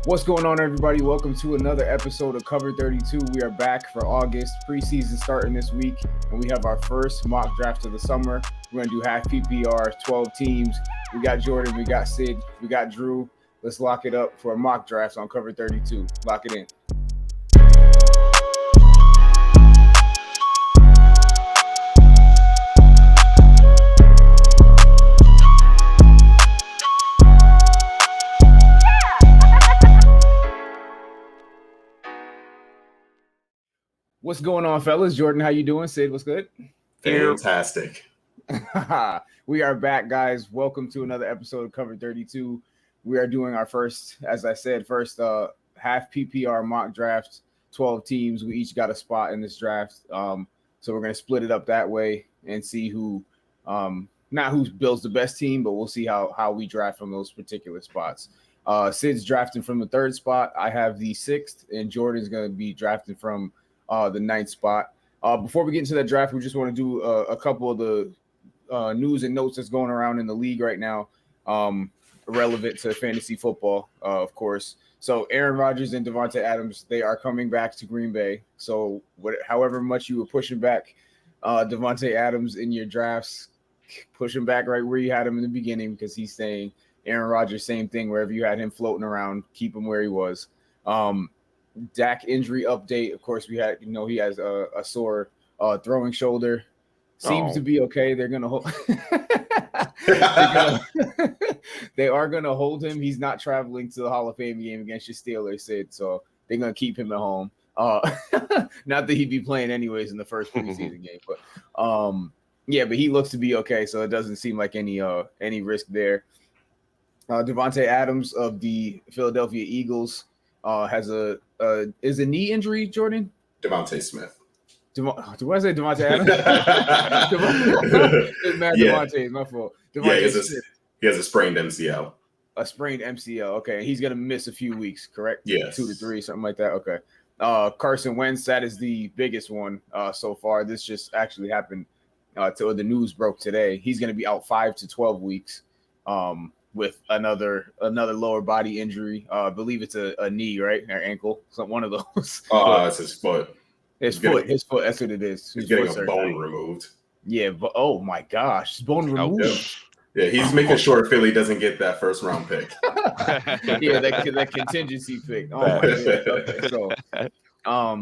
What's going on, everybody? Welcome to another episode of Cover 32. We are back for August. Preseason starting this week, and we have our first mock draft of the summer. We're going to do half PPR, 12 teams. We got Jordan, we got Sid, we got Drew. Let's lock it up for a mock draft on Cover 32. Lock it in. What's going on, fellas? Jordan, how you doing? Sid, what's good? Fantastic. We are back, guys. Welcome to another episode of Cover 32. We are doing our first, as I said, half PPR mock draft, 12 teams. We each got a spot in this draft. So we're going to split it up that way and see who, not who builds the best team, but we'll see how we draft from those particular spots. Sid's drafting from the third spot. I have the sixth, and Jordan's going to be drafting from the ninth spot. Before we get into that draft, we just want to do a couple of the news and notes that's going around in the league right now, relevant to fantasy football, of course. So Aaron Rodgers and Davante Adams, they are coming back to Green Bay. So however much you were pushing back Davante Adams in your drafts, push him back right where you had him in the beginning, because he's saying Aaron Rodgers, same thing, wherever you had him floating around, keep him where he was. Dak injury update. Of course, he has a sore throwing shoulder. Seems to be okay. They're gonna hold. They are gonna hold him. He's not traveling to the Hall of Fame game against your Steelers, Sid. So they're gonna keep him at home. Not that he'd be playing anyways in the first preseason game, but but he looks to be okay. So it doesn't seem like any risk there. Davante Adams of the Philadelphia Eagles has a knee injury, Jordan? Devontae Smith. Do I say Davante Adams? It's Matt Devontae. It's my fault. He has a sprained MCL. A sprained MCL. Okay. He's going to miss a few weeks, correct? Yes. 2 to 3, something like that. Okay. Carson Wentz, that is the biggest one so far. This just actually happened till the news broke today. He's going to be out 5 to 12 weeks. With another lower body injury. I believe it's a knee, right? Or ankle. One of those. It's his foot. His foot. That's what it is. He's getting a bone removed. Yeah, but oh my gosh, bone removed. Yeah, he's making sure Philly doesn't get that first round pick. Yeah, that contingency pick. Oh my god. Okay,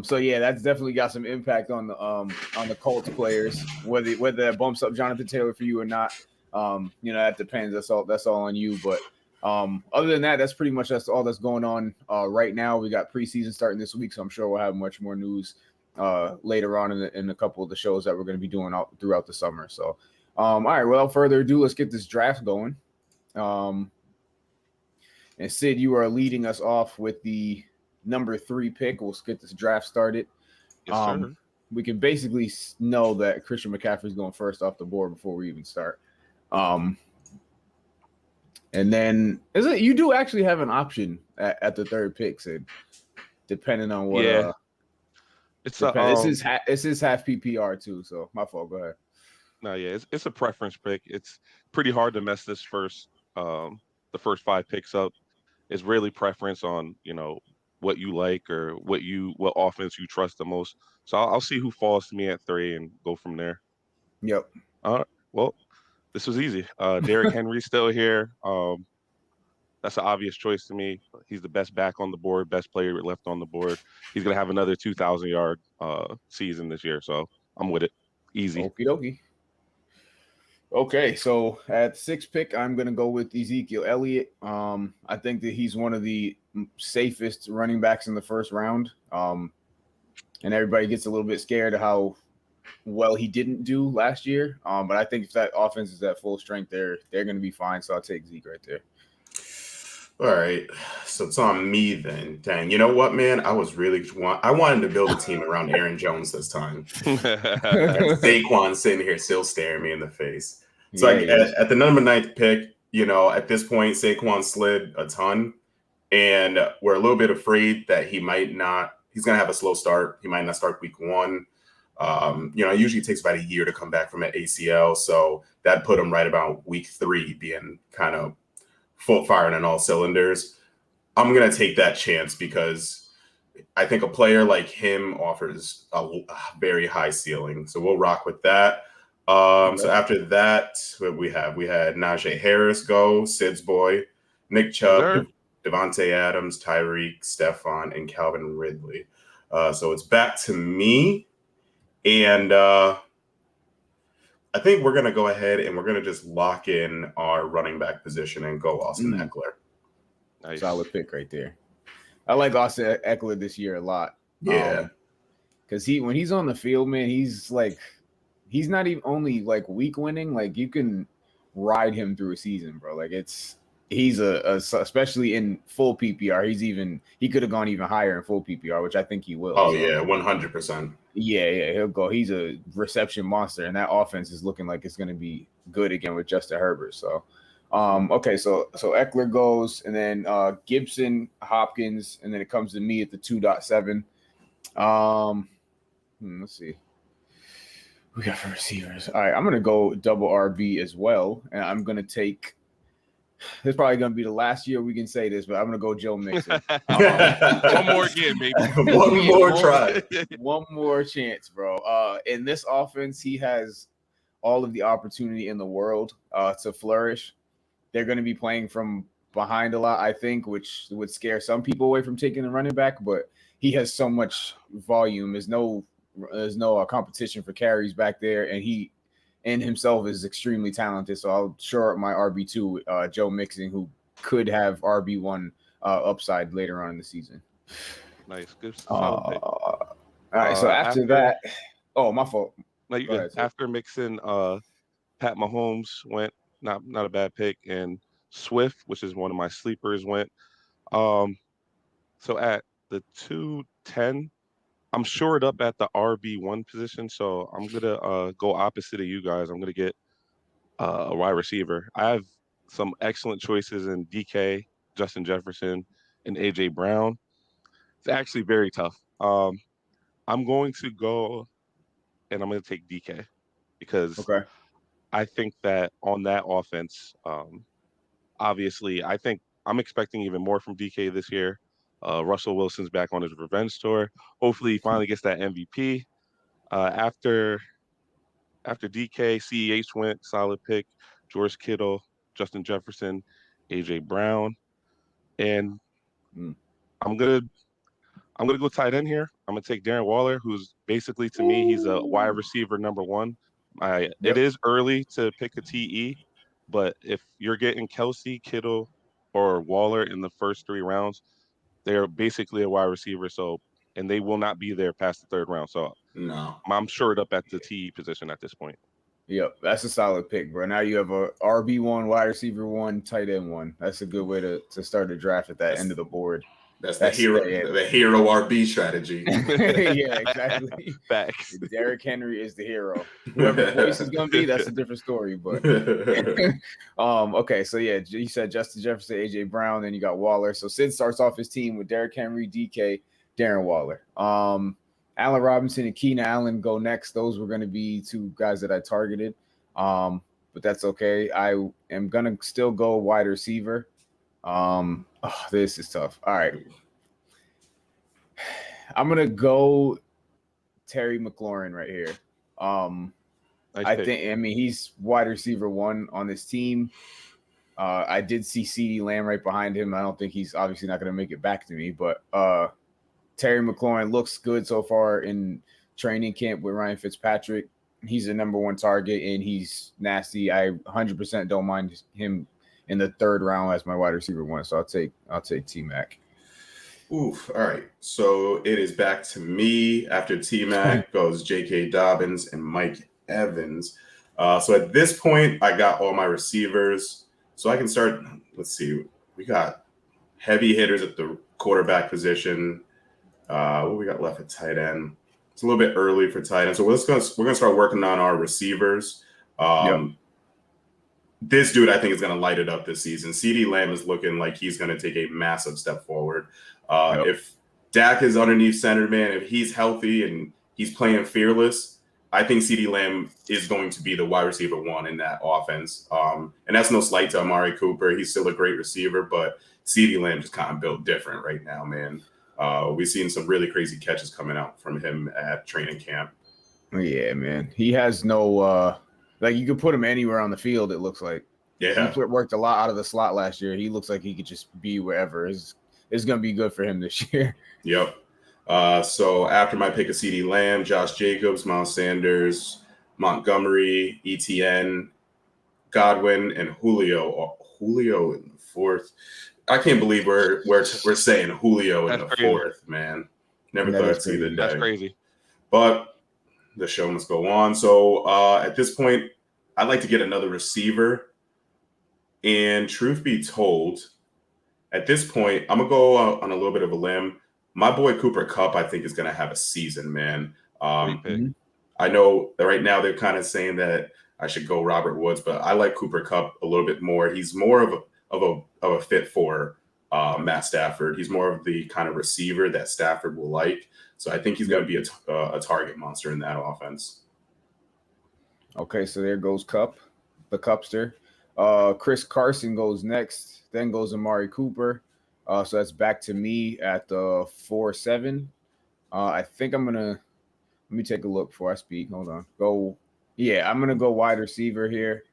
so yeah, that's definitely got some impact on the Colts players. Whether that bumps up Jonathan Taylor for you or not. That depends. That's all on you. But other than that, that's pretty much all that's going on right now. We got preseason starting this week, so I'm sure we'll have much more news later on in a couple of the shows that we're going to be doing throughout the summer. So, all right, without further ado, let's get this draft going. And Sid, you are leading us off with the number 3 pick. We'll get this draft started. Yes, sir. We can basically know that Christian McCaffrey is going first off the board before we even start. And then you do actually have an option at the 3rd pick, Sid, depending on what. Yeah, this is half PPR too. So my fault. Go ahead. No, yeah, it's a preference pick. It's pretty hard to mess this the first 5 picks up. It's really preference on what you like or what offense you trust the most. So I'll see who falls to me at 3 and go from there. Yep. Well. This was easy. Derrick Henry's still here. That's an obvious choice to me. He's the best back on the board, best player left on the board. He's going to have another 2,000-yard season this year, so I'm with it. Easy. Okie dokie. Okay, so at 6th pick, I'm going to go with Ezekiel Elliott. I think that he's one of the safest running backs in the first round, and everybody gets a little bit scared of how well he didn't do last year, but I think if that offense is at full strength, they're going to be fine. So I'll take Zeke right there. All right, so it's on me then. Dang, you know what, man? I wanted to build a team around Aaron Jones this time. Saquon sitting here still staring me in the face. So at the number 9th pick, at this point, Saquon slid a ton, and we're a little bit afraid that he's going to have a slow start. He might not start week 1. It usually takes about a year to come back from an ACL. So that put him right about week 3 being kind of full firing on all cylinders. I'm going to take that chance because I think a player like him offers a very high ceiling. So we'll rock with that. So after that, what we had Najee Harris go, Sid's boy, Nick Chubb, Devontae Adams, Tyreek, Stephon, and Calvin Ridley. So it's back to me. And I think we're going to go ahead and we're going to just lock in our running back position and go Austin Eckler. Nice. Solid pick right there. I like Austin Eckler this year a lot. Yeah. Because when he's on the field, man, he's not even only like week winning. Like you can ride him through a season, bro. Like he's especially in full PPR. He could have gone even higher in full PPR, which I think he will. Oh, so. Yeah, 100%. Yeah, he'll go. He's a reception monster, and that offense is looking like it's going to be good again with Justin Herbert. So, okay, so Eckler goes, and then Gibson, Hopkins, and then it comes to me at the 2.7. Let's see. We got for receivers. All right, I'm going to go double RB as well, and I'm going to take – this is probably going to be the last year we can say this, but I'm going to go Joe Mixon. One more again, maybe. One more try. One more chance, bro. In this offense, he has all of the opportunity in the world to flourish. They're going to be playing from behind a lot, I think, which would scare some people away from taking the running back, but he has so much volume. There's no competition for carries back there, and he in himself is extremely talented. So I'll shore up my RB2, Joe Mixon, who could have RB1 upside later on in the season. Nice, good. Solid pick. All right, so after that, my fault. No, you good. After Mixon, Pat Mahomes went, not a bad pick, and Swift, which is one of my sleepers, went. So at the 210. I'm shored up at the RB1 position, so I'm going to go opposite of you guys. I'm going to get a wide receiver. I have some excellent choices in DK, Justin Jefferson, and A.J. Brown. It's actually very tough. I'm going to go, and I'm going to take DK because I think that on that offense, obviously, I think I'm expecting even more from DK this year. Russell Wilson's back on his revenge tour. Hopefully, he finally gets that MVP. After DK, CEH went, solid pick. George Kittle, Justin Jefferson, AJ Brown, and I'm gonna go tight end here. I'm gonna take Darren Waller, who's basically to me he's a wide receiver number one. It is early to pick a TE, but if you're getting Kelsey, Kittle, or Waller in the first 3 rounds. They're basically a wide receiver, and they will not be there past the 3rd round. So I'm shored up at the TE position at this point. Yep, that's a solid pick, bro. Now you have a RB1, wide receiver 1, tight end 1. That's a good way to start the draft at that end of the board. That's the hero RB strategy. Yeah, exactly. Facts. Derrick Henry is the hero. Whoever the voice is going to be, that's a different story. But okay, so yeah, you said Justin Jefferson, AJ Brown, then you got Waller. So Sid starts off his team with Derrick Henry, DK, Darren Waller. Allen Robinson and Keenan Allen go next. Those were going to be 2 guys that I targeted, but that's okay. I am going to still go wide receiver. This is tough. All right. I'm going to go Terry McLaurin right here. I mean, he's wide receiver 1 on this team. I did see CeeDee Lamb right behind him. I don't think he's obviously not going to make it back to me, but Terry McLaurin looks good so far in training camp with Ryan Fitzpatrick. He's the number 1 target, and he's nasty. I 100% don't mind him in the 3rd round as my wide receiver 1. So I'll take T-Mac. Oof. All right. So it is back to me. After T-Mac goes J.K. Dobbins and Mike Evans. So at this point, I got all my receivers. So I can start. Let's see. We got heavy hitters at the quarterback position. What we got left at tight end? It's a little bit early for tight end. So we're gonna start working on our receivers. This dude, I think, is going to light it up this season. CeeDee Lamb is looking like he's going to take a massive step forward. If Dak is underneath center, man, if he's healthy and he's playing fearless, I think CeeDee Lamb is going to be the wide receiver 1 in that offense. And that's no slight to Amari Cooper. He's still a great receiver, but CeeDee Lamb just kind of built different right now, man. We've seen some really crazy catches coming out from him at training camp. Yeah, man. He has no like you could put him anywhere on the field, it looks like. Yeah. He worked a lot out of the slot last year. He looks like he could just be wherever. It's going to be good for him this year. Yep. So after my pick of CeeDee Lamb, Josh Jacobs, Miles Sanders, Montgomery, ETN, Godwin, and Julio. Julio in the 4th. I can't believe we're saying Julio in the 4th, man. Never thought I'd see the day. That's crazy. But the show must go on. So at this point, I'd like to get another receiver. And truth be told, at this point, I'm going to go on a little bit of a limb. My boy Cooper Kupp, I think, is going to have a season, man. Great pick. I know that right now they're kind of saying that I should go Robert Woods, but I like Cooper Kupp a little bit more. He's more of a fit for Matt Stafford. He's more of the kind of receiver that Stafford will like. So I think he's going to be a target monster in that offense. Okay, so there goes Kupp, the Cupster. Chris Carson goes next. Then goes Amari Cooper. So that's back to me at the 4-7. I think I'm gonna let me take a look before I speak. Hold on. I'm gonna go wide receiver here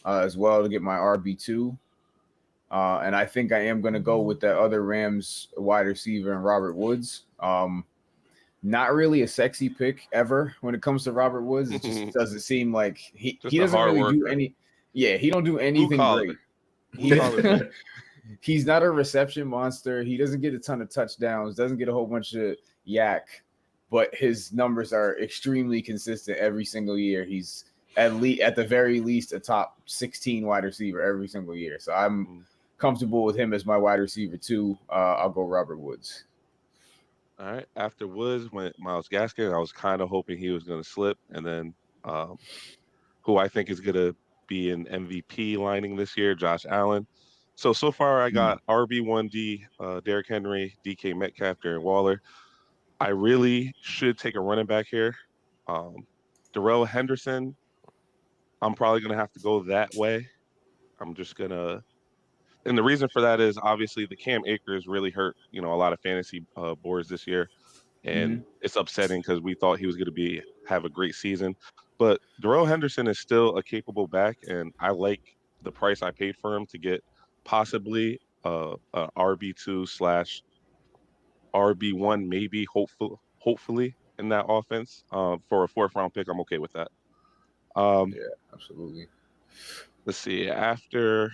as well to get my RB2. And I think I am gonna go with that other Rams wide receiver and Robert Woods. Not really a sexy pick ever when it comes to Robert Woods. It just doesn't seem like he doesn't really do any. Yeah, he don't do anything great. He's not a reception monster. He doesn't get a ton of touchdowns, doesn't get a whole bunch of yak, but his numbers are extremely consistent every single year. He's at the very least a top 16 wide receiver every single year. So I'm comfortable with him as my wide receiver too. I'll go Robert Woods. All right. After Woods went Myles Gaskin. I was kind of hoping he was going to slip, and then who I think is going to be an MVP lining this year, Josh Allen. So far I got RB1D, Derrick Henry, DK Metcalf, Darren Waller. I really should take a running back here. Darrell Henderson, I'm probably going to have to go that way. I'm just going to – and the reason for that is obviously the Cam Akers really hurt, a lot of fantasy boards this year. And it's upsetting because we thought he was going to have a great season. But Darrell Henderson is still a capable back, and I like the price I paid for him to get possibly a RB2 / RB1, maybe hopefully in that offense for a 4th-round pick. I'm okay with that. Yeah, absolutely. Let's see. After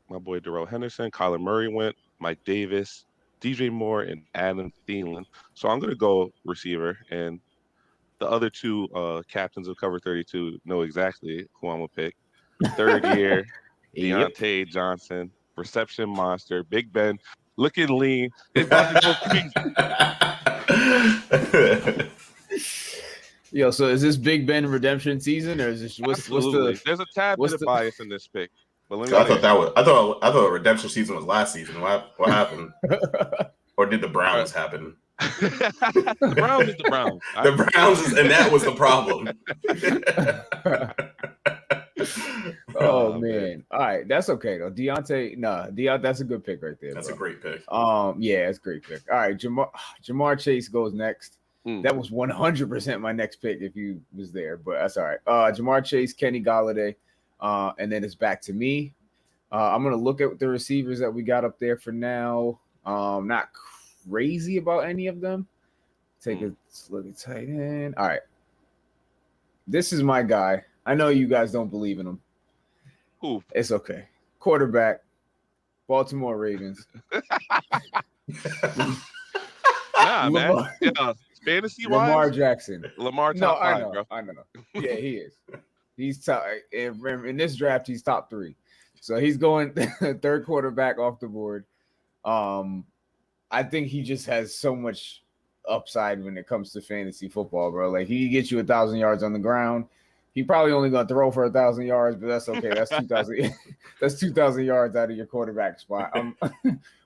my boy Darrell Henderson, Kyler Murray went, Mike Davis, DJ Moore, and Adam Thielen. So I'm going to go receiver, and the other two captains of Cover 32 know exactly who I'm going to pick. 3rd year, Deontay Johnson, reception monster, Big Ben, looking lean. It's about to go crazy. Yo, so is this Big Ben redemption season, or is this what's the? There's a tad bit of bias in this pick. But let me I thought redemption season was last season. What happened? Or did the Browns happen? The Browns is the Browns. The Browns and that was the problem. Oh man. All right, that's okay though. Deontay, that's a good pick right there. That's a great pick. Yeah, it's a great pick. All right, Jamar Chase goes next. That was 100% my next pick if you was there, but that's all right. Jamar Chase, Kenny Golladay, and then it's back to me. I'm gonna look at the receivers that we got up there for now. Not crazy about any of them. Take a look at tight end. All right, this is my guy. I know you guys don't believe in him. Ooh. It's okay. Quarterback, Baltimore Ravens. Nah, man. Fantasy wise, Lamar Jackson. Lamar top 5, bro. I know. Yeah, he is. He's top in this draft. He's top 3, so he's going 3rd quarterback off the board. I think he just has so much upside when it comes to fantasy football, bro. Like he gets you 1,000 yards on the ground. He probably only gonna throw for 1,000 yards, but that's okay. That's 2,000. That's 2,000 yards out of your quarterback spot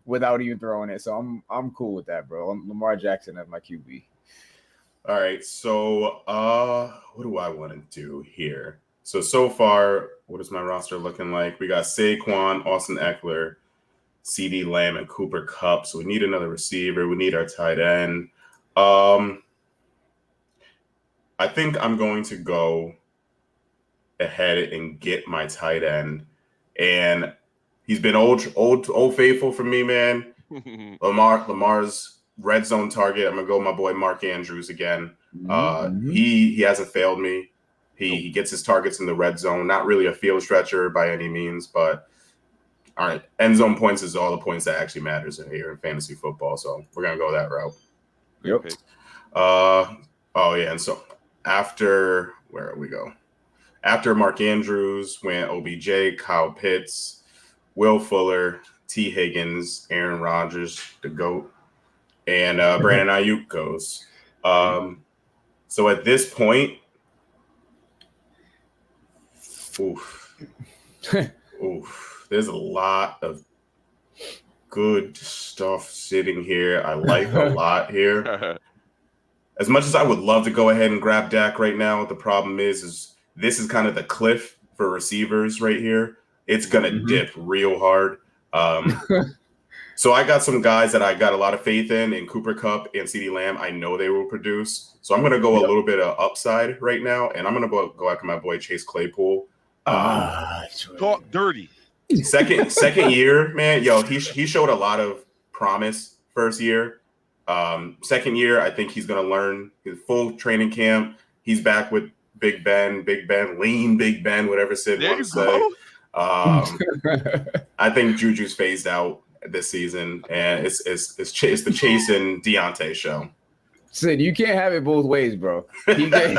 without even throwing it. So I'm cool with that, bro. I'm Lamar Jackson as my QB. All right. So, what do I want to do here? So far, what is my roster looking like? We got Saquon, Austin Eckler, CD Lamb, and Cooper Kupp. So we need another receiver. We need our tight end. I think I'm going to go ahead and get my tight end, and he's been old faithful for me, man. Lamar's red zone target. I'm gonna go with my boy Mark Andrews again. He hasn't failed me. He gets his targets in the red zone. Not really a field stretcher by any means, but all right, end zone points is all the points that actually matters here in fantasy football. So we're gonna go that route. Yep. Oh yeah, and so after where we go? After Mark Andrews went OBJ, Kyle Pitts, Will Fuller, T. Higgins, Aaron Rodgers, the GOAT, and Brandon Ayuk goes. So at this point, there's a lot of good stuff sitting here. I like a lot here. As much as I would love to go ahead and grab Dak right now, the problem is this is kind of the cliff for receivers right here. It's going to dip real hard. So I got some guys that I got a lot of faith in Cooper Kupp and CeeDee Lamb. I know they will produce. So I'm going to go a little bit of upside right now, and I'm going to go after my boy Chase Claypool. Talk dirty. Second year, man. Yo, he showed a lot of promise first year. Second year, I think he's going to learn his full training camp. He's back with Big Ben, lean Big Ben, whatever Sid wants to say. I think Juju's phased out this season, and it's the Chase and Deontay show. Sid, you can't have it both ways, bro. As soon as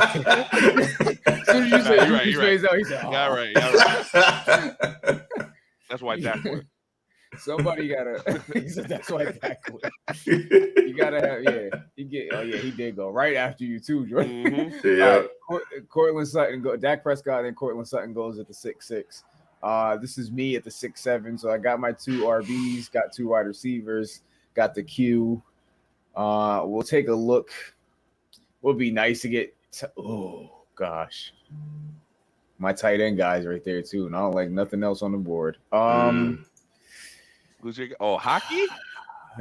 you say Juju's phased out, he said, "Yeah, right." That's why Dak went. Somebody gotta. He said that's why Dak went. You gotta have, he did go right after you too, Jordan. Yeah. Cortland Sutton Dak Prescott and Cortland Sutton goes at the 6'6". This is me at the 6'7". So I got my 2 RBs, got 2 wide receivers, got the Q. We'll take a look. Would be nice to get. Oh gosh. My tight end guys right there too, and I don't like nothing else on the board. Who's your hockey?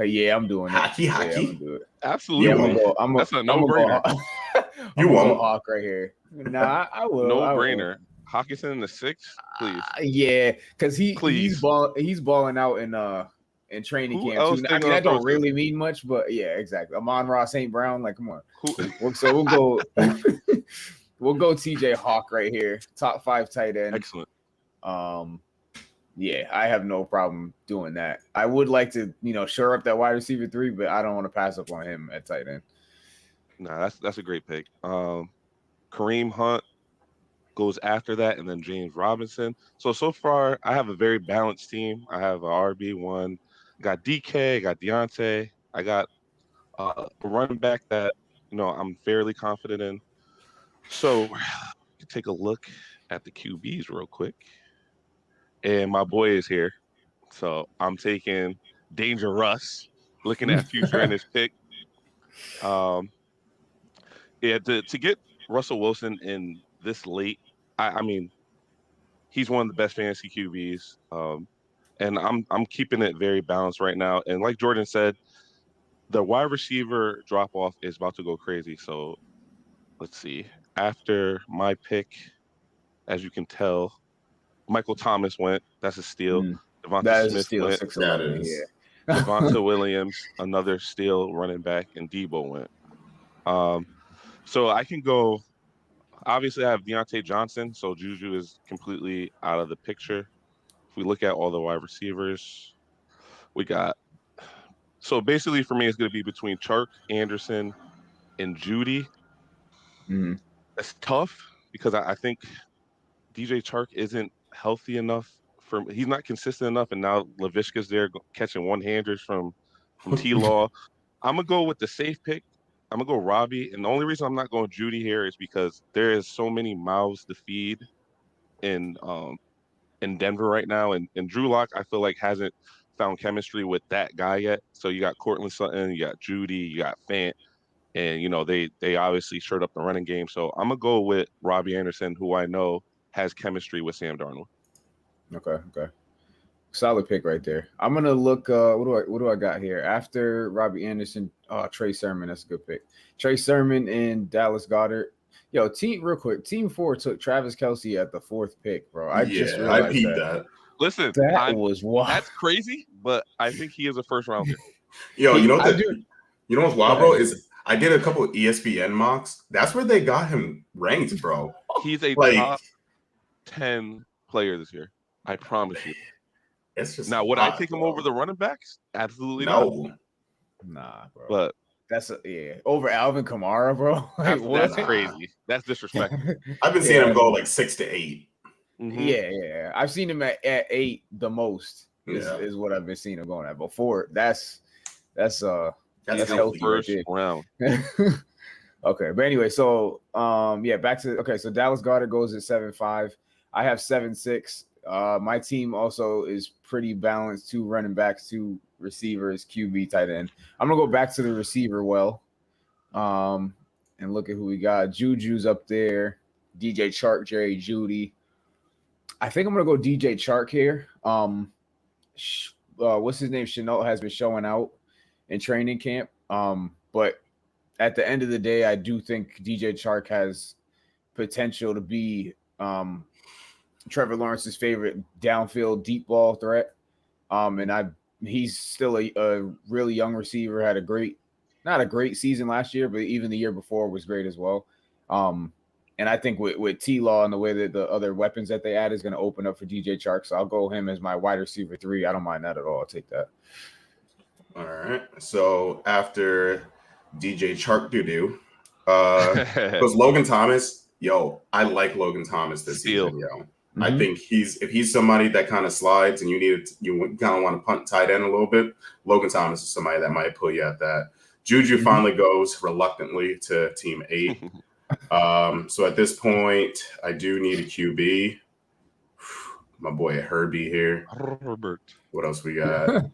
Yeah, I'm doing hockey. Yeah, I'm gonna do it. Absolutely. Yeah, that's a no-brainer. You won't Hawk right here. Nah, I will. No-brainer. Hawkinson in the 6, please. Yeah, because he's balling out in training camp too. I mean, that don't really mean much, but yeah, exactly. Amon-Ra St. Brown, like, come on. So we'll go. We'll go TJ Hawk right here, top 5 tight end. Excellent. Yeah, I have no problem doing that. I would like to, shore up that wide receiver 3, but I don't want to pass up on him at tight end. Nah, that's a great pick. Kareem Hunt goes after that, and then James Robinson. So far, I have a very balanced team. I have a RB1, got DK, got Deontay, I got a running back that I'm fairly confident in. So take a look at the QBs real quick. And my boy is here. So I'm taking Danger Russ, looking at future in his pick. To get Russell Wilson in this late, I mean, he's one of the best fantasy QBs. And I'm keeping it very balanced right now. And like Jordan said, the wide receiver drop off is about to go crazy. So let's see. After my pick, as you can tell, Michael Thomas went. That's a steal. Devonta Smith went. That is. Yeah. Devonta Williams, another steal running back, and Debo went. So I can go. Obviously, I have Deontay Johnson, so Juju is completely out of the picture. If we look at all the wide receivers, we got. So basically, for me, it's going to be between Chark, Anderson, and Judy. That's tough because I think DJ Chark isn't healthy enough he's not consistent enough, and now Laviska's there catching one-handers from T-Law. I'm gonna go with the safe pick. I'm gonna go Robbie, and the only reason I'm not going Judy here is because there is so many mouths to feed in Denver right now, and Drew Lock I feel like hasn't found chemistry with that guy yet. So you got Cortland Sutton, you got Judy, you got Fant. and they obviously shored up the running game. So I'm gonna go with Robbie Anderson, who I know has chemistry with Sam Darnold. Okay. Solid pick right there. I'm gonna look. What do I got here? After Robbie Anderson, Trey Sermon. That's a good pick. Trey Sermon and Dallas Goedert. Yo, real quick. Team 4 took Travis Kelce at the 4th pick, bro. I just realized I peeped that. Listen, was wild. That's crazy, but I think he is a first rounder. Yo, you know what's wild, bro? ahead. Is I did a couple of ESPN mocks. That's where they got him ranked, bro. He's a Like, top 10 player this year. I promise you. It's just Now, would odd, I take him bro. over the running backs? Absolutely not. Nah, bro. But that's over Alvin Kamara, bro. Like, that's crazy. That's disrespectful. I've been seeing him go like 6 to 8. Mm-hmm. Yeah. I've seen him at 8 the most. Is what I've been seeing him going at. Before that's healthy first round. Okay, but anyway, so back to so Dallas Goedert goes at 7.5. I have 7.6. My team also is pretty balanced: 2 running backs, 2 receivers, QB, tight end. I'm gonna go back to the receiver and look at who we got. Juju's up there, DJ Chark, Jerry Jeudy. I think I'm gonna go DJ Chark here. What's his name? Chenault has been showing out in training camp. But at the end of the day, I do think DJ Chark has potential to be Trevor Lawrence's favorite downfield deep ball threat. He's still a really young receiver. Had not a great season last year, but even the year before was great as well. And I think with T-Law and the way that the other weapons that they add is going to open up for DJ Chark. So I'll go him as my wide receiver 3. I don't mind that at all. I'll take that. All right. So after DJ Chark goes Logan Thomas. Yo, I like Logan Thomas this season, yo. Mm-hmm. I think if he's somebody that kind of slides and you kind of want to punt tight end a little bit, Logan Thomas is somebody that might pull you at that. Juju finally goes reluctantly to team 8. So at this point, I do need a QB. My boy Herbie here. Herbert. What else we got?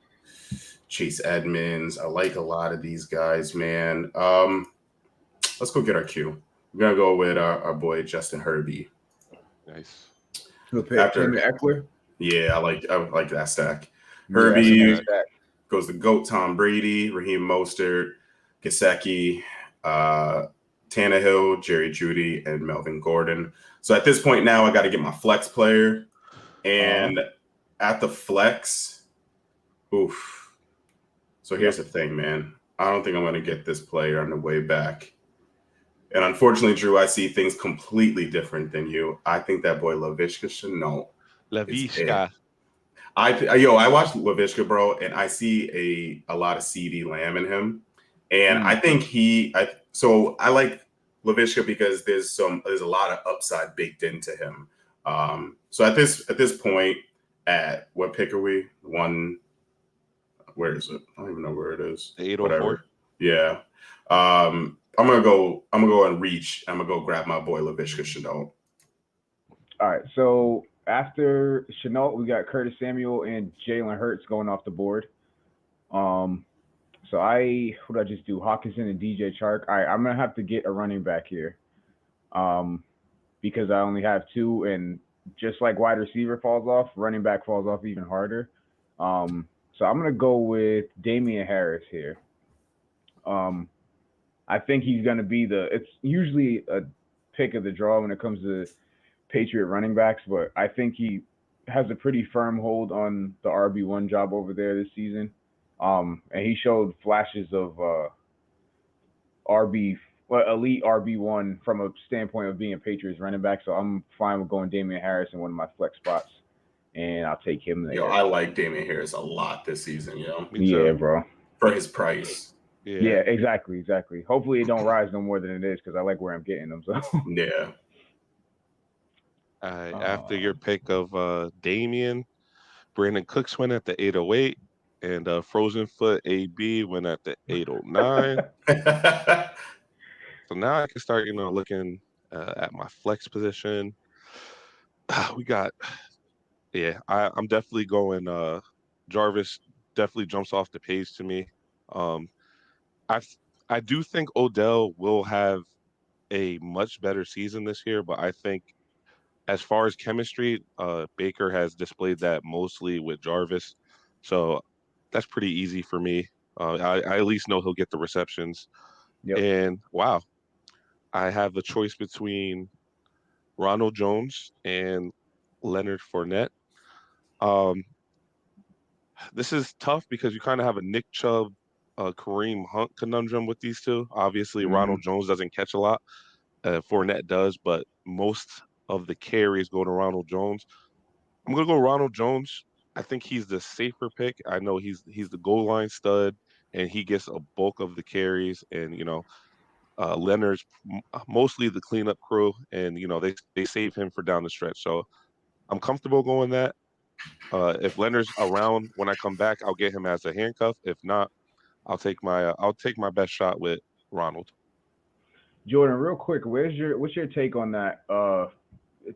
Chase Edmonds. I like a lot of these guys, man. Let's go get our Q. We're gonna go with our boy Justin Herbie. Nice. After Eckler. Yeah, I like that stack. Herbie goes the GOAT Tom Brady, Raheem Mostert, Gesicki, Tannehill, Jerry Jeudy, and Melvin Gordon. So at this point now, I got to get my flex player. And at the flex, oof. So here's the thing, man. I don't think I'm going to get this player on the way back. And unfortunately, Drew, I see things completely different than you. I think that boy Laviska Shenault. Laviska. I watched Laviska, bro, and I see a lot of CD Lamb in him. And I think so I like Laviska because there's a lot of upside baked into him. So at this point, at what pick are we? Where is it? I don't even know where it is. 804. Whatever. Yeah. I'm gonna go and reach. I'm gonna go grab my boy Laviska Shenault. All right. So after Shenault, we got Curtis Samuel and Jalen Hurts going off the board. So what did I just do? Hawkinson and DJ Chark. All right, I'm gonna have to get a running back here, because I only have 2, and just like wide receiver falls off, running back falls off even harder. So I'm gonna go with Damian Harris here. I think he's gonna be it's usually a pick of the draw when it comes to Patriot running backs, but I think he has a pretty firm hold on the RB1 job over there this season. And he showed flashes of elite RB1 from a standpoint of being a Patriots running back. So I'm fine with going Damian Harris in one of my flex spots, and I'll take him there. Yo, I like Damian Harris a lot this season, yo. Yeah, bro. For his price. Yeah, exactly. Hopefully it don't rise no more than it is, because I like where I'm getting them. So yeah. After your pick of Damian, Brandon Cooks went at the 808, and Frozen Foot AB went at the 809. So now I can start, looking at my flex position. We got, I'm definitely going. Jarvis definitely jumps off the page to me. I do think Odell will have a much better season this year, but I think as far as chemistry, Baker has displayed that mostly with Jarvis. So that's pretty easy for me. I at least know he'll get the receptions. Yep. And wow, I have a choice between Ronald Jones and Leonard Fournette. Um, this is tough because you kind of have a Nick Chubb, Kareem Hunt conundrum with these two. Obviously, Mm-hmm. Ronald Jones doesn't catch a lot. Fournette does, but most of the carries go to Ronald Jones. I'm gonna go Ronald Jones. I think he's the safer pick. I know he's the goal line stud, and he gets a bulk of the carries. And Leonard's mostly the cleanup crew, and they save him for down the stretch. So I'm comfortable going that. If Leonard's around when I come back, I'll get him as a handcuff. If not, I'll take my best shot with Ronald. Jordan, real quick, what's your take on that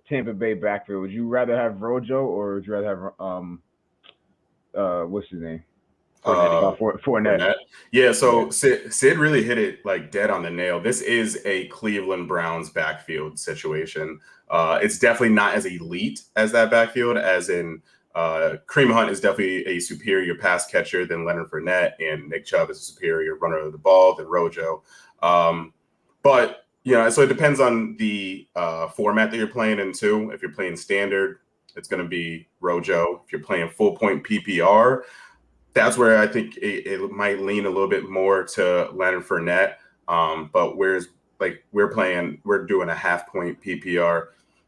Tampa Bay backfield? Would you rather have Rojo or would you rather have what's his name? Fournette. Fournette. Yeah, Yeah. so Sid really hit it like dead on the nail. This is a Cleveland Browns backfield situation. It's definitely not as elite as that backfield, as in Kareem Hunt is definitely a superior pass catcher than Leonard Fournette, and Nick Chubb is a superior runner of the ball than Rojo. But so it depends on the format that you're playing in too. If you're playing standard, it's going to be Rojo. If you're playing full point PPR, that's where I think it might lean a little bit more to Leonard Fournette. But whereas we're doing a half point PPR,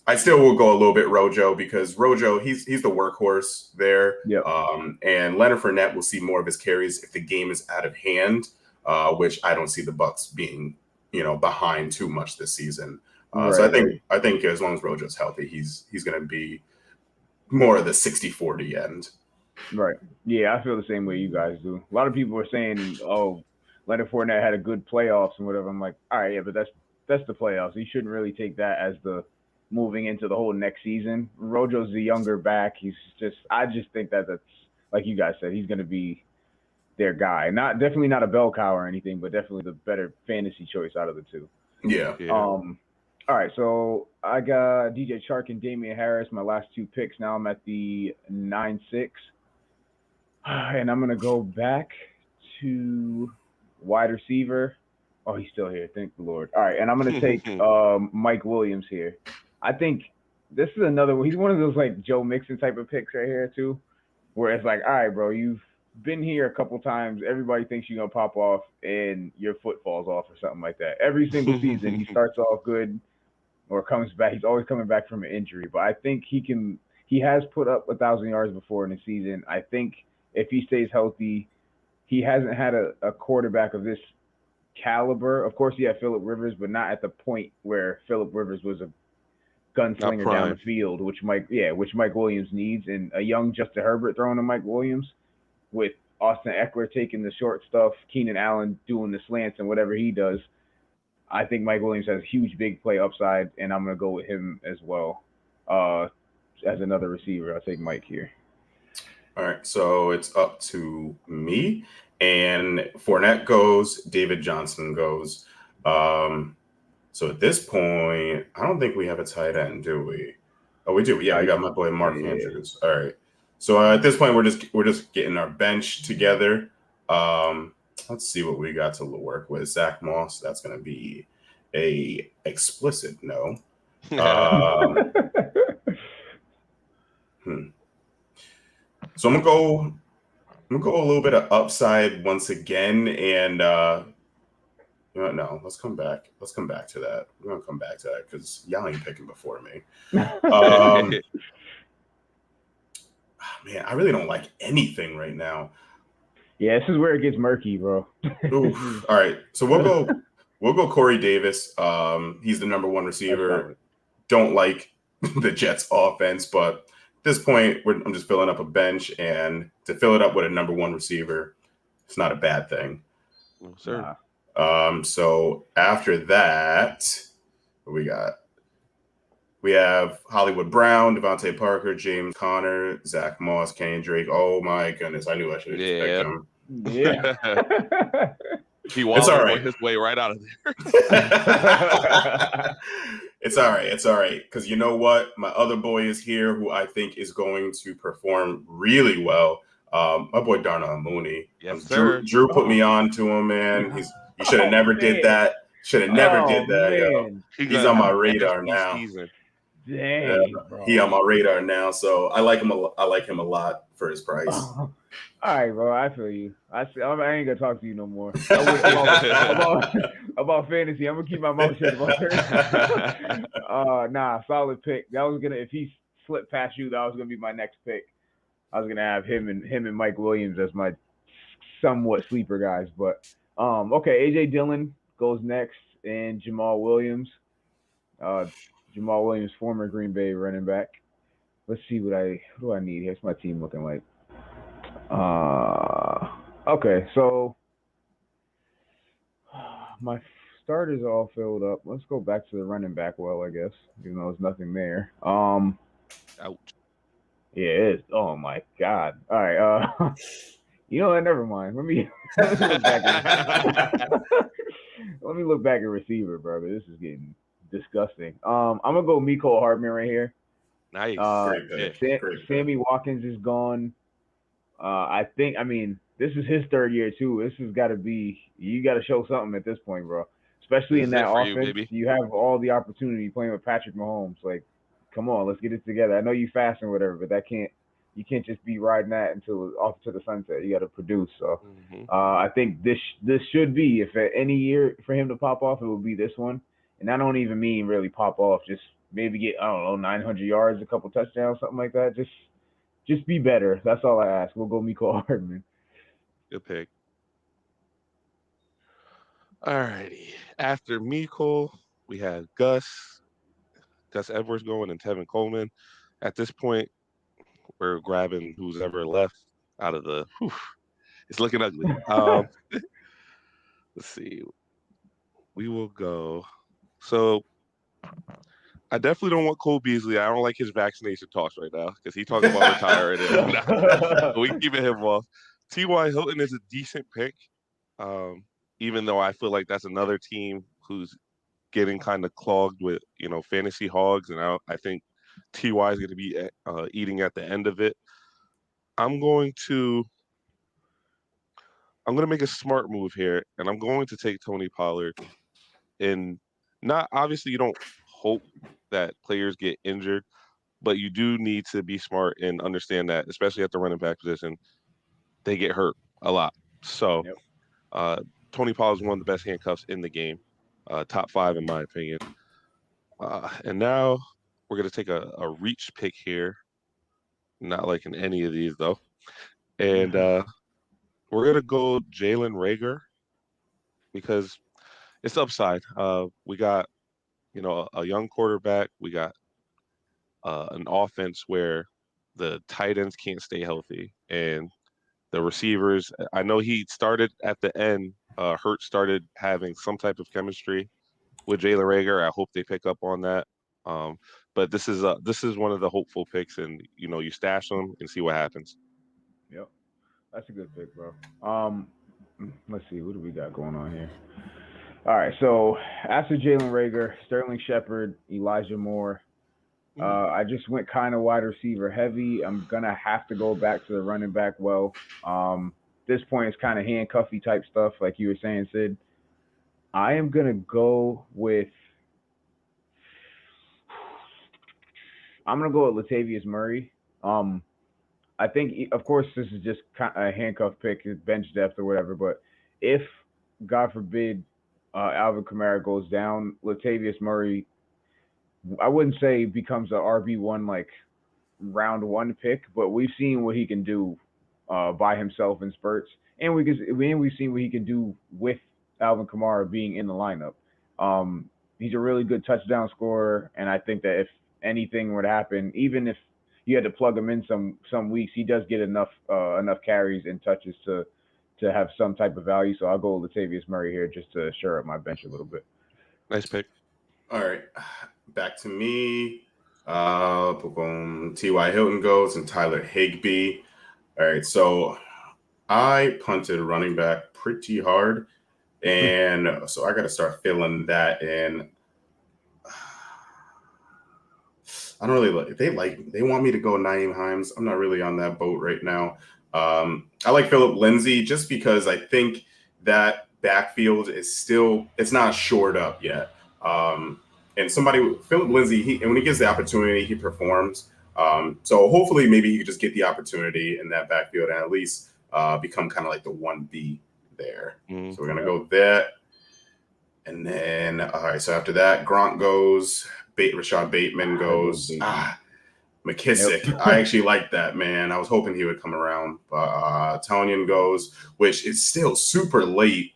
I still will go a little bit Rojo because Rojo, he's the workhorse there. Yep. And Leonard Fournette will see more of his carries if the game is out of hand, which I don't see the Bucs being, behind too much this season. So I think as long as Rojo's healthy, he's going to be more of the 60-40 end. Right. Yeah, I feel the same way you guys do. A lot of people are saying, "Oh, Leonard Fournette had a good playoffs and whatever." I'm like, all right, yeah, but that's the playoffs. You shouldn't really take that as the moving into the whole next season. Rojo's the younger back. I just think that's like you guys said, he's going to be their guy. Definitely not a bell cow or anything, but definitely the better fantasy choice out of the two. Yeah. All right, so I got DJ Chark and Damian Harris, my last two picks. Now I'm at the 9-6. And I'm going to go back to wide receiver. Oh, he's still here. Thank the Lord. All right, and I'm going to take Mike Williams here. I think this is another one. He's one of those like Joe Mixon type of picks right here too, where it's like, all right, bro, you've been here a couple times. Everybody thinks you're going to pop off and your foot falls off or something like that. Every single season he starts off good or comes back. He's always coming back from an injury, but I think he has put up 1,000 yards before in the season. I think if he stays healthy, he hasn't had a quarterback of this caliber. Of course, he had Phillip Rivers, but not at the point where Phillip Rivers was a gunslinger down the field, which Mike Williams needs, and a young Justin Herbert throwing to Mike Williams with Austin Eckler taking the short stuff, Keenan Allen doing the slants and whatever he does. I think Mike Williams has huge big play upside, and I'm going to go with him as well as another receiver. I'll take Mike here. All right, so it's up to me, and Fournette goes, David Johnson goes. So at this point, I don't think we have a tight end, do we? Oh, we do. Yeah, we got my boy Mark Andrews. All right. So at this point, we're just getting our bench together. Let's see what we got to work with. Zach Moss. That's going to be a explicit no. So I'm gonna go a little bit of upside once again, and no, let's come back to that. We're gonna come back to that because y'all ain't picking before me. Man, I really don't like anything right now. Yeah, this is where it gets murky, bro. Ooh, all right, so we'll go Corey Davis. He's the number one receiver. Don't like the Jets offense, but at this point, I'm just filling up a bench, and to fill it up with a number one receiver, it's not a bad thing. No, sir. So after that, what we got? We have Hollywood Brown, Devontae Parker, James Conner, Zach Moss, Kenny Drake. Oh my goodness, I knew I should have picked him. Yeah. He wallowed his way right out of there. It's all right. It's all right. Because you know what? My other boy is here who I think is going to perform really well. My boy Darnell Mooney. Yes, sir. Drew put me on to him, man. You should have never did that. Should have never did that, man. yo. He's on my radar now. Season. Dang, bro. He on my radar now, so I like him. I like him a lot for his price. All right, bro. I feel you. I ain't gonna talk to you no more about fantasy. I'm gonna keep my mouth shut about it. Nah, solid pick. That was gonna if he slipped past you, that was gonna be my next pick. I was gonna have him and Mike Williams as my somewhat sleeper guys, but okay. AJ Dillon goes next, and Jamal Williams. Jamal Williams, former Green Bay running back. Let's see what do I need. Here's my team looking like. Okay, so my starters all filled up. Let's go back to the running back well, I guess, even though there's nothing there. Ouch. Yeah, it is. Oh my God. All right. You know what? Never mind. Let me look back at receiver, brother. This is getting disgusting. I'm gonna go Mecole Hardman right here. Nice. Sammy Watkins is gone. I mean, this is his third year too. This has got to be, you got to show something at this point, bro. Especially in that offense, you have all the opportunity playing with Patrick Mahomes. Like, come on, let's get it together. I know you fast and whatever, but you can't just be riding that until off to the sunset. You got to produce. So, I think this should be, if at any year for him to pop off, it will be this one. And I don't even mean really pop off, just maybe get, I don't know, 900 yards, a couple touchdowns, something like that. Just be better. That's all I ask. We'll go Mecole Hardman. Good pick. All righty. After Mecole, we had Gus Edwards going, and Tevin Coleman. At this point, we're grabbing who's ever left out of the. It's looking ugly. Let's see. We will go. So I definitely don't want Cole Beasley. I don't like his vaccination talks right now because he's talking about retiring. We keeping him off. T.Y. Hilton is a decent pick, even though I feel like that's another team who's getting kind of clogged with, fantasy hogs, and I think T.Y. is going to be eating at the end of it. I'm going to make a smart move here, and I'm going to take Tony Pollard. And not obviously, you don't hope that players get injured, but you do need to be smart and understand that, especially at the running back position, they get hurt a lot. So Tony Pollard is one of the best handcuffs in the game, top 5 in my opinion. And now we're going to take a reach pick here, not like in any of these though. And we're going to go Jalen Reagor because it's upside. We got, a young quarterback. We got an offense where the tight ends can't stay healthy, and the receivers. I know he started at the end. Hurt started having some type of chemistry with Jalen Reagor. I hope they pick up on that. But this is one of the hopeful picks, and you stash them and see what happens. Yep, that's a good pick, bro. Let's see, what do we got going on here? All right, so after Jalen Reagor, Sterling Shepard, Elijah Moore. I just went kind of wide receiver heavy. I'm gonna have to go back to the running back. Well, this point is kind of handcuffy type stuff, like you were saying, Sid. I am gonna go with. I'm gonna go with Latavius Murray. I think, of course, this is just a handcuff pick, bench depth or whatever. But if, God forbid, Alvin Kamara goes down, Latavius Murray, I wouldn't say becomes a RB1 like round 1 pick, but we've seen what he can do by himself in spurts, and we've seen what he can do with Alvin Kamara being in the lineup. He's a really good touchdown scorer, and I think that if anything would happen, even if you had to plug him in some weeks, he does get enough carries and touches to have some type of value. So I'll go with Latavius Murray here just to shore up my bench a little bit. Nice pick. All right, back to me. T.Y. Hilton goes and Tyler Higbee. All right, so I punted running back pretty hard. And so I got to start filling that in. I don't really they want me to go Nyheim Hines. I'm not really on that boat right now. I like Philip Lindsay just because I think that backfield is it's not shored up yet. And Philip Lindsay, when he gets the opportunity, he performs. So hopefully maybe he could just get the opportunity in that backfield and at least become kind of like the 1B there. Mm-hmm. So we're going to go that. And then, all right, so after that, Gronk goes, Rashad Bateman goes, McKissick. Yep. I actually like that, man. I was hoping he would come around. But Tonyan goes, which is still super late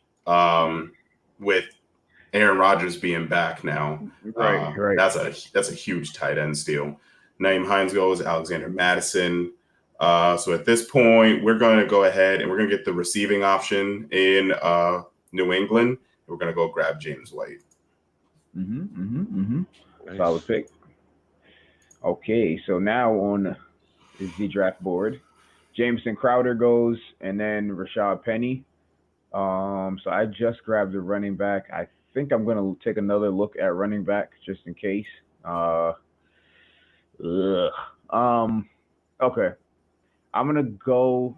with Aaron Rodgers being back now. Right. That's a huge tight end steal. Nyheim Hines goes, Alexander Madison. So at this point, we're going to go ahead and we're going to get the receiving option in New England. We're going to go grab James White. Nice. Solid pick. Okay, so now on the draft board, Jameson Crowder goes, and then Rashad Penny. So I just grabbed a running back. I think I'm going to take another look at running back just in case. Okay. I'm going to go.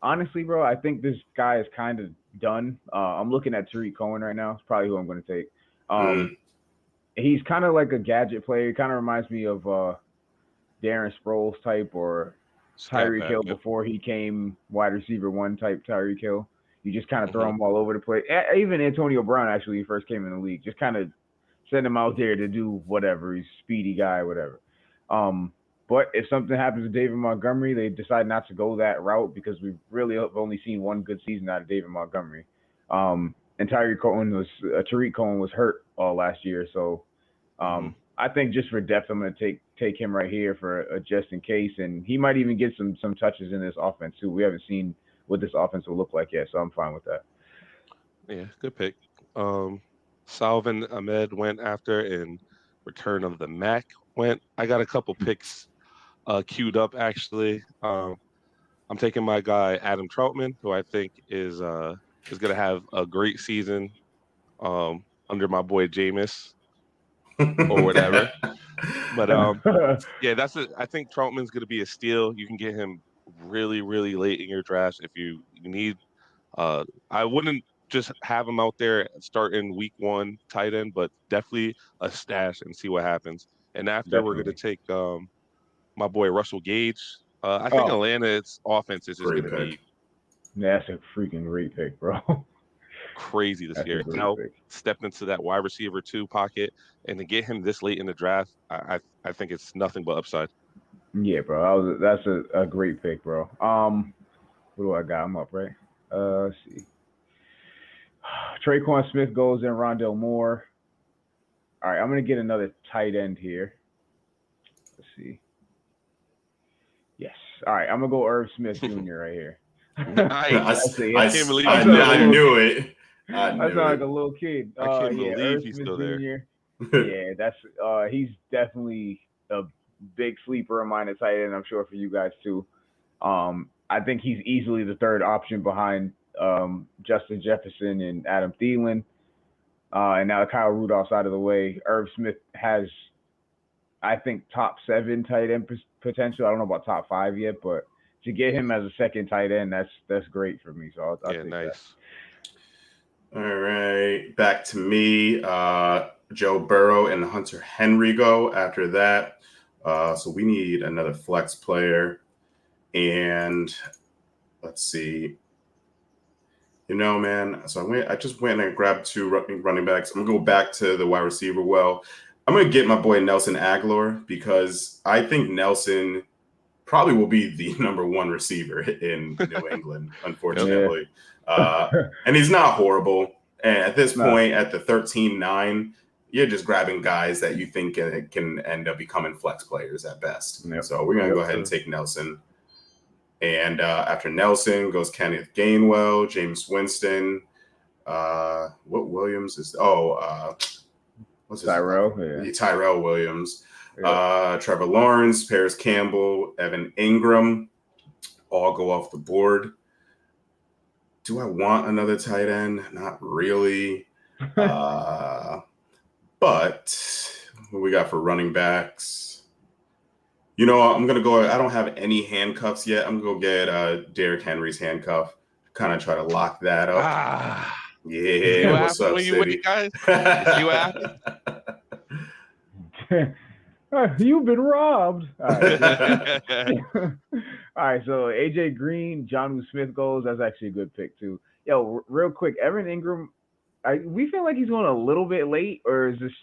Honestly, bro, I think this guy is kind of done. I'm looking at Tariq Cohen right now. It's probably who I'm going to take. He's kind of like a gadget player. He kind of reminds me of Darren Sproles type or Tyreek Hill before he came wide receiver 1 type Tyreek Hill. You just kind of throw him all over the place. Even Antonio Brown, actually, he first came in the league. Just kind of send him out there to do whatever. He's a speedy guy, whatever. But if something happens to David Montgomery, they decide not to go that route because we really have only seen one good season out of David Montgomery. And Tariq Cohen was hurt all last year. So I think just for depth, I'm going to take him right here for a just in case. And he might even get some touches in this offense, too. We haven't seen what this offense will look like yet, so I'm fine with that. Yeah, good pick. Salvin Ahmed went after, and Return of the Mac went. I got a couple picks queued up, actually. I'm taking my guy Adam Troutman, who I think is going to have a great season under my boy Jameis or whatever. But yeah, I think Troutman's going to be a steal. You can get him really, really late in your drafts if you need. I wouldn't just have him out there starting week 1 tight end, but definitely a stash and see what happens. And after we're going to take my boy Russell Gage. I think Atlanta's offense is just going to be. Yeah, that's a freaking great pick, bro. Crazy this year. Now stepped into that wide receiver 2 pocket, and to get him this late in the draft, I think it's nothing but upside. Yeah, bro. That's a great pick, bro. What do I got? I'm up, right? Let's see. Traquan Smith goes in. Rondell Moore. All right, I'm gonna get another tight end here. Let's see. Yes. All right, I'm gonna go Irv Smith Jr. right here. Nice. I knew it. I sound like a little kid. I can't believe Irv he's Smith still there. Yeah, that's he's definitely a big sleeper of mine at tight end. I'm sure for you guys too. I think he's easily the third option behind Justin Jefferson and Adam Thielen. And now Kyle Rudolph's out of the way. Irv Smith has, I think, top 7 tight end potential. I don't know about top 5 yet, but to get him as a second tight end, that's great for me. So I'll take nice. That. All right, back to me. Joe Burrow and Hunter Henry go after that. So we need another flex player. And let's see. Man, so I just went and grabbed 2 running backs. I'm going to go back to the wide receiver. Well, I'm going to get my boy Nelson Aguilar because I think Nelson probably will be the number 1 receiver in New England, unfortunately. And he's not horrible. And at this point, at the 13-9, you're just grabbing guys that you think can end up becoming flex players at best. Yep. So we're going to go ahead and take Nelson. And after Nelson goes Kenneth Gainwell, James Winston. What Williams is? What's his Tyrell? Yeah. Tyrell Williams. Yeah. Trevor Lawrence, Paris Campbell, Evan Ingram. All go off the board. do I want another tight end? Not really. But what we got for running backs? You know, I'm going to go. I don't have any handcuffs yet. I'm going to go get Derrick Henry's handcuff. Kind of try to lock that up. Yeah, what's up, when you City? wait, guys? You see what happened? You've been robbed. All right. All right. So AJ Green, Jonnu Smith goes. That's actually a good pick too. Yo, real quick, Evan Ingram. We feel like he's going a little bit late, or is this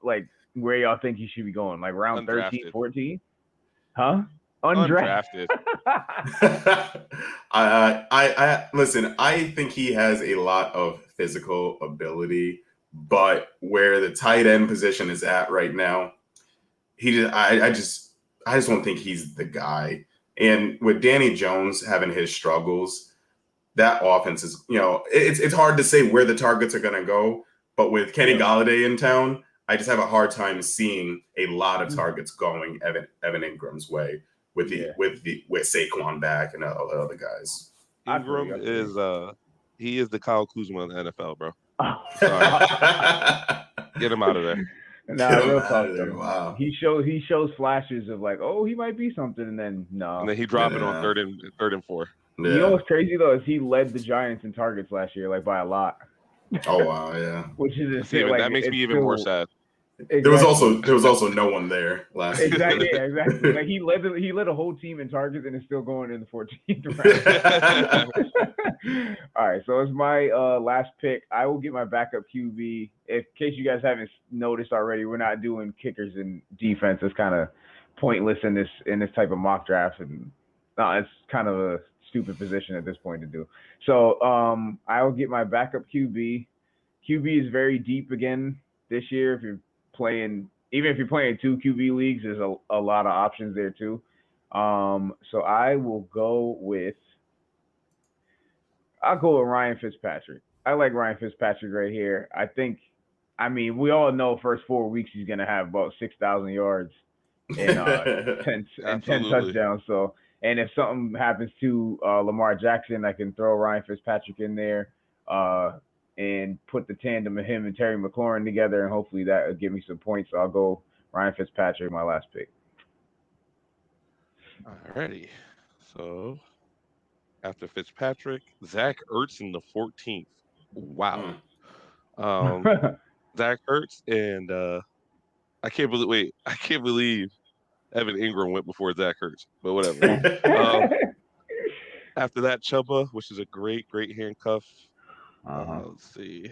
like where y'all think he should be going? Like round 13, 14? Huh? Undrafted. I listen. I think he has a lot of physical ability, but where the tight end position is at right now, I just don't think he's the guy. And with Danny Jones having his struggles, that offense is, it's hard to say where the targets are going to go. But with Kenny Golladay in town, I just have a hard time seeing a lot of targets going Evan Ingram's way with Saquon back and all the other guys. Ingram is he is the Kyle Kuzma of the NFL, bro. Sorry. Get him out of there. Nah, real talk though. Wow. He shows flashes of like, oh, he might be something, and then no. And then he dropped it on third and 4. Yeah. You know what's crazy though is he led the Giants in targets last year, like by a lot. Oh wow, yeah. Which is that makes me even more sad. Exactly. There was also no one there last year. Exactly, yeah, exactly. Like he led a whole team in targets and is still going in the 14th round. All right, so it's my last pick. I will get my backup QB. In case you guys haven't noticed already, we're not doing kickers and defense. It's kind of pointless in this type of mock draft, and it's kind of a stupid position at this point to do. So I will get my backup QB. QB is very deep again this year. If you're playing 2 QB leagues, there's a lot of options there too. So I'll go with Ryan Fitzpatrick. I like Ryan Fitzpatrick right here. We all know first 4 weeks he's gonna have about 6,000 yards and 10 touchdowns. So, and if something happens to Lamar Jackson, I can throw Ryan Fitzpatrick in there and put the tandem of him and Terry McLaurin together, and hopefully that will give me some points. So I'll go Ryan Fitzpatrick, my last pick. Alrighty. So after Fitzpatrick, Zach Ertz in the 14th. Wow. Zach Ertz and I can't believe Evan Ingram went before Zach Ertz, but whatever. After that, Chuba, which is a great handcuff. Let's see.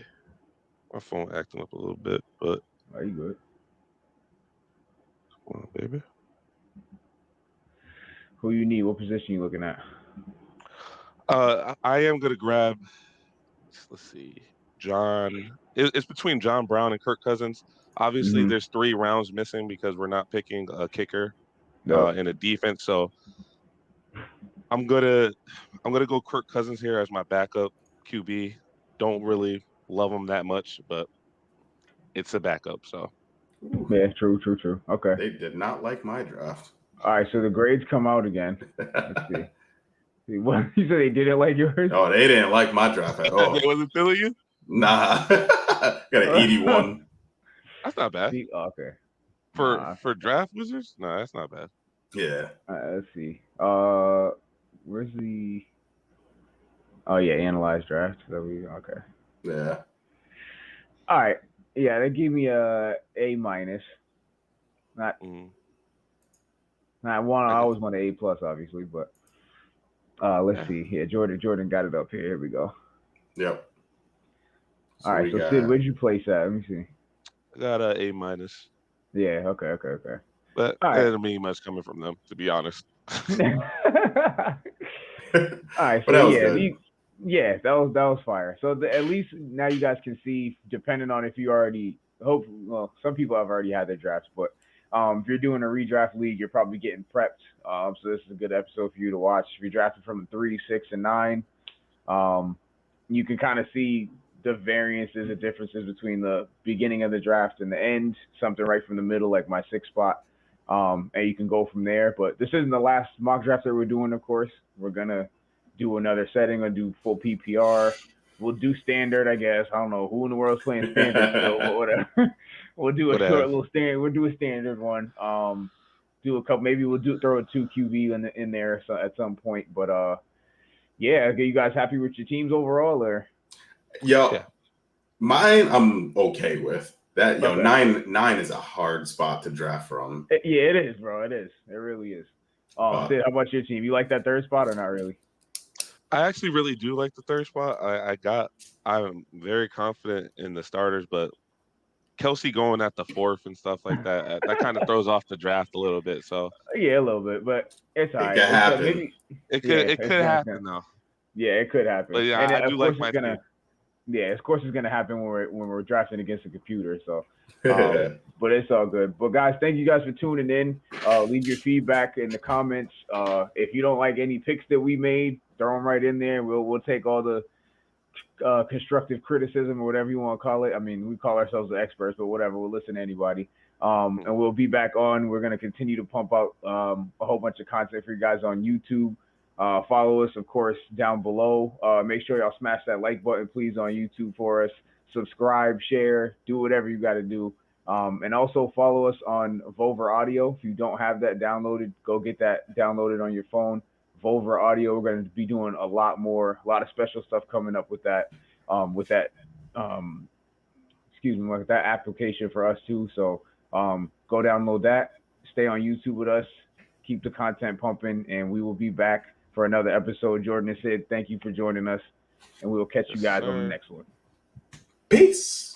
My phone acting up a little bit, but are you good? Come on, baby. Who you need? What position you looking at? I am gonna grab. Let's see, John. It's between John Brown and Kirk Cousins. Obviously, there's 3 rounds missing because we're not picking a kicker in a defense. So I'm gonna go Kirk Cousins here as my backup QB. Don't really love him that much, but it's a backup. So yeah, true. Okay. They did not like my draft. All right, so the grades come out again. Let's see. What you said they didn't like yours? Oh, they didn't like my draft at all. They wasn't feeling you? Nah. Got an 81. That's not bad. See? Oh, okay. For draft wizards? No, that's not bad. Yeah. Let's see. Where's the? Oh yeah, analyze draft. Okay. Yeah. All right. Yeah, they gave me a A-. Not. I always want an A+, obviously, but let's see. Yeah, Jordan got it up here. Here we go. Yep. All right, so Sid, where'd you place that? Let me see. I got a A-. Yeah. Okay. But that doesn't mean much coming from them, to be honest. All right, so that was good. That was fire. So at least now you guys can see, depending on if you already some people have already had their drafts, but if you're doing a redraft league, you're probably getting prepped. So this is a good episode for you to watch. If you're drafted from the 3, 6, and 9, you can kind of see the variances and differences between the beginning of the draft and the end, something right from the middle, like my 6th spot. And you can go from there. But this isn't the last mock draft that we're doing, of course. We're going to do another setting or do full PPR. We'll do standard, I guess. I don't know who in the world's playing standard still, but whatever. We'll do a Whatever. short little standard. We'll do a standard one. Do a couple. Maybe we'll throw a 2 QB in there at some point. But yeah. Are you guys happy with your teams overall, or? Yo, Yeah. mine I'm okay with that. Yo, Okay. nine is a hard spot to draft from. Yeah, it is, bro. It is. It really is. Sid, how about your team? You like that third spot or not really? I actually really do like the third spot. I'm very confident in the starters, but Kelsey going at the fourth and stuff like that, that kind of throws off the draft a little bit. So Yeah, a little bit, but it's all It right. can happen. Maybe it yeah, could happen though. Yeah, it could happen. But yeah, And I do of like course my it's gonna. team. Yeah, of course it's gonna happen when we're drafting against a computer. So, but it's all good. But guys, thank you guys for tuning in. Leave your feedback in the comments. If you don't like any picks that we made, throw them right in there. We'll take all the constructive criticism or whatever you want to call it. I mean, we call ourselves the experts, but whatever. We'll listen to anybody. And we'll be back on. We're gonna continue to pump out a whole bunch of content for you guys on YouTube. Follow us, of course, down below. Make sure y'all smash that like button, please, on YouTube for us. Subscribe, share, do whatever you got to do. And also follow us on Volver Audio. If you don't have that downloaded, go get that downloaded on your phone. Volver Audio. We're going to be doing a lot of special stuff coming up with that with that application for us too. So go download that. Stay on YouTube with us. Keep the content pumping, and we will be back for another episode. Jordan and Sid, thank you for joining us, and we will catch you guys on the next one. Peace.